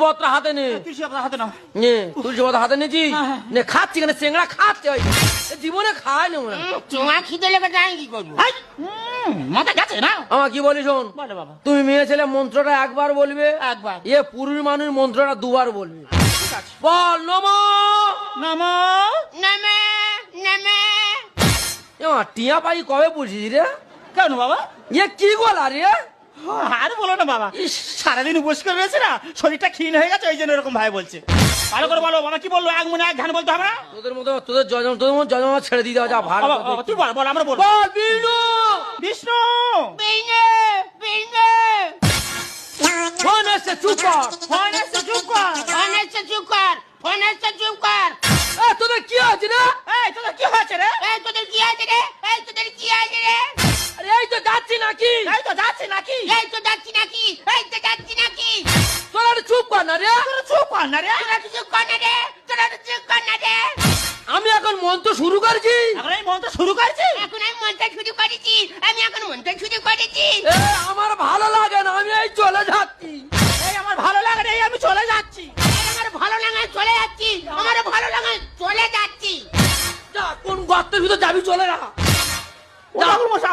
পত্র হাতে নে। তুলসী আপনার হাতে নাও। নে তুলসী পত্র হাতে নিয়েছি, নে খাচ্ছি কেন চেংড়া খাচ্ছে ওই জীবনে খায় না। চোঙা খিদে লেগে যায় কি করবো? মাথা গেছে না? আমার কি বলি শোন, বলে বাবা। তুমি মেয়ে ছেলে মন্ত্রটা একবার বলবে, একবার। পুরুষ মানুষ মন্ত্রটা দুবার বলবে। বল নমো নমো নেমে নেমে। টিয়া পাই কবে বুঝিস রে? কেন বাবা? কি গলা রে? আর বলো না বাবা, সারাদিন উপোস করে রয়েছে না, শরীরটা ক্ষীণ হয়ে গেছে, ওই জন্য এরকম ভাই বলছে। ভালো করে বলো বাবা, কি বললো? এক মনে এক ধ্যান বলতে হবে না? তোদের মতো তোদের জজমা ছেড়ে দিয়ে দেওয়া যা ভালো। তুই বল বল, আমরা বলবো। বল বিষ্ণু বিষ্ণু বিনে বিনে। ফোন এসছে, চুপ কর। ফোন এসছে, চুপ কর। ফোন এসছে, চুপ কর। ফোন এসছে, চুপ কর। তোদের কি হয়েছে রে? এই তোদের কি হয়েছে রে? এই তোদের কি আছে রে? এই তোদের কি আছে রে? আরে এই তো যাচ্ছি নাকি? এই তো যাচ্ছে নাকি? এই তো যাচ্ছি নাকি? এই তো যাচ্ছি নাকি? তোরা একটু চুপ কর না রে। তোরা চুপ কর না রে। তোরা তো চুপ কর না রে। তোরা তো চুপ কর না রে। আমি এখন মন্ত্র শুরু করছি। এখন এই মন্ত্র শুরু করছি। এখন আমি মনটা শুরু করেছি। আমি এখন মনটা শুরু করেছি। আমার ভালো লাগে না, আমি এই চলে যাচ্ছি। এই আমার ভালো লাগে না, এই আমি চলে যাচ্ছি। আমার ভালো লাগে চলে যাচ্ছি। আমার ভালো লাগে চলে যাচ্ছি। যা, কোন গর্তের ভিতর যাবি চলে যা। ও ঠাকুর মশাই,